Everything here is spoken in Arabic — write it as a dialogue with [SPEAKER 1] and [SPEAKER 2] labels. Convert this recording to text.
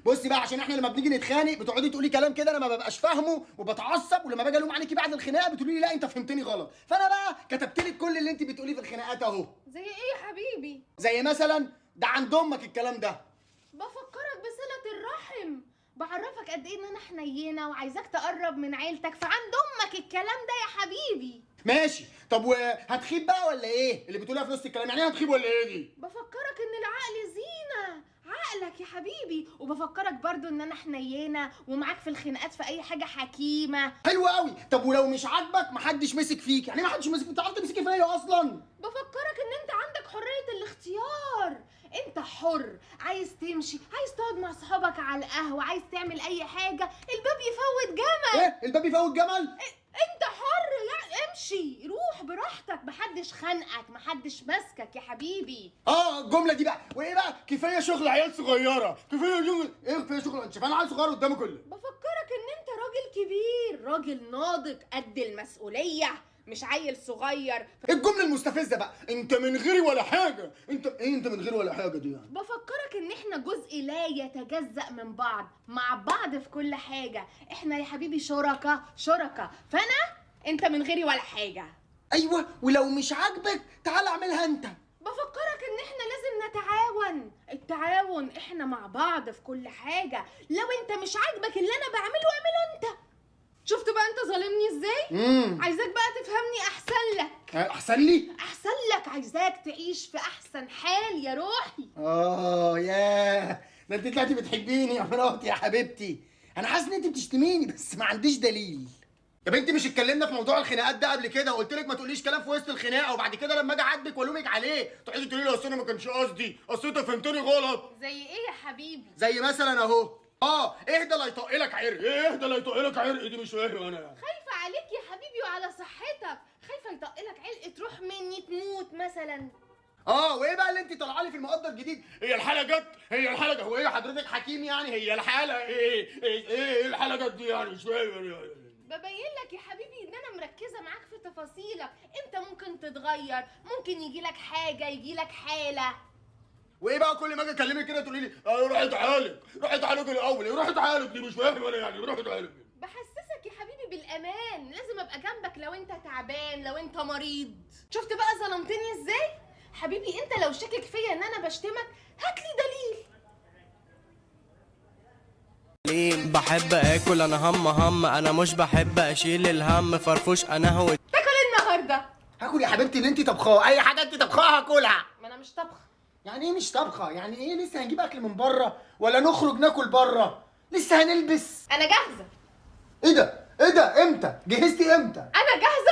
[SPEAKER 1] بصي بقى، عشان احنا لما بنيجي نتخانق بتقعدي تقولي كلام كده انا ما ببقاش فاهمه وبتعصب، ولما باجي الوم عليكي بعد الخناقه بتقولي لي لا انت فهمتني غلط. فانا بقى كتبت لك كل اللي انت بتقوليه في الخناقات اهو.
[SPEAKER 2] زي ايه يا حبيبي؟
[SPEAKER 1] زي مثلا ده عند امك الكلام ده.
[SPEAKER 2] بفكرك بصلة الرحم، بعرفك قد ايه ان انا حنينه وعايزاك تقرب من عيلتك، فعند امك الكلام ده يا حبيبي.
[SPEAKER 1] ماشي، طب وهتخيب بقى ولا ايه اللي بتقوليها في نص الكلام؟ يعني ايه هتخيب ولا ايه دي؟
[SPEAKER 2] بفكرك ان العقل زينه، عقلك يا حبيبي، وبفكرك برضو ان انا حنينه ومعاك في الخناقات في اي حاجه حكيمه.
[SPEAKER 1] حلو قوي. طب ولو مش عاجبك محدش مسك فيك، يعني ايه محدش مسك فيك؟ انت عارف تمسكي فيا اصلا؟
[SPEAKER 2] بفكرك ان انت عندك حريه الاختيار، انت حر، عايز تمشي، عايز تقعد مع صحابك على القهوه، عايز تعمل اي حاجه، الباب يفوت جمل.
[SPEAKER 1] ايه الباب يفوت جمل؟
[SPEAKER 2] انت حر، لا امشي روح براحتك، محدش خانقك، محدش ماسكك يا حبيبي.
[SPEAKER 1] الجمله دي بقى. وايه بقى كفايه شغل عيال صغيره، كفايه شغل ايه، كفايه شغل. انت شايف انا عيل صغير قدامي كله؟
[SPEAKER 2] بفكرك ان انت راجل كبير، راجل ناضج قد المسؤوليه، مش عيل صغير.
[SPEAKER 1] الجمله المستفزه بقى، انت من غيري ولا حاجه. انت ايه انت من غيري ولا حاجه دي يعني؟
[SPEAKER 2] بفكرك ان احنا جزء لا يتجزأ من بعض، مع بعض في كل حاجة، احنا يا حبيبي شركة، انت من غيري ولا حاجة.
[SPEAKER 1] ايوه، ولو مش عاجبك تعال اعملها انت.
[SPEAKER 2] بفكرك ان احنا لازم نتعاون، التعاون احنا مع بعض في كل حاجة، لو انت مش عاجبك اللي انا بعمله اعمله انت. شفت بقى انت ظالمني ازاي؟ عايزاك بقى تفهمني احسن لك.
[SPEAKER 1] احسن لي؟
[SPEAKER 2] احسن لك، عايزاك تعيش في احسن حال يا روحي.
[SPEAKER 1] ياه، ده انت طلعتي بتحبيني يا مراتي يا حبيبتي. انا حاسس ان انت بتشتميني بس ما عنديش دليل. يا بنتي مش اتكلمنا في موضوع الخناقات ده قبل كده وقلت لك ما تقوليش كلام في وسط الخناقه، وبعد كده لما اجي اعاتبك والومك عليه تقعدي تقولي لي اصل انا ما كانش قصدي، اصل انت فهمتني غلط.
[SPEAKER 2] زي ايه يا حبيبي؟
[SPEAKER 1] زي مثلا اهو اهدى لا يطق لك عرق. ايه اهدى لا يطق لك عرق دي؟ مش فاهم انا.
[SPEAKER 2] خايفة عليك يا حبيبي وعلى صحتك، خايفة يطقلك علق تروح مني تموت مثلا.
[SPEAKER 1] وايه بقى اللي انت طالعه لي في المقدر الجديد؟ هي الحاله جت، هي الحاله جت. هو ايه حضرتك حكيم يعني؟ هي الحاله ايه الحاله جت دي يعني؟ مش فاهم.
[SPEAKER 2] ببين لك يا حبيبي ان انا مركزة معاك في تفاصيلك، انت ممكن تتغير، ممكن يجيلك حاجة، يجيلك حالة.
[SPEAKER 1] وايه بقى كل ما اجي اكلمك كده تقولي لي روح اتعالج، روح اتعالج الاول. روح اتعالج دي مش فاهم انا يعني. روح اتعالج.
[SPEAKER 2] بحسسك يا حبيبي بالامان، لازم ابقى جنبك لو انت تعبان، لو انت مريض. شفت بقى ظلمتني ازاي؟ حبيبي انت لو شاكك فيا ان انا بشتمك هاتلي دليل.
[SPEAKER 3] بحب اكل انا هم انا مش بحب اشيل الهم فرفوش انا هو.
[SPEAKER 2] تاكل ايه النهارده؟
[SPEAKER 1] هاكل يا حبيبتي اللي انت طبخاه، اي حاجه انت طبخاها هاكلها.
[SPEAKER 2] ما انا مش طبخه.
[SPEAKER 1] يعني ايه مش طبخه؟ يعني ايه لسه هنجيب اكل من بره ولا نخرج ناكل بره؟ لسه هنلبس.
[SPEAKER 2] انا جاهزه.
[SPEAKER 1] ايه ده امتى جهزتي؟ امتى؟
[SPEAKER 2] انا جاهزه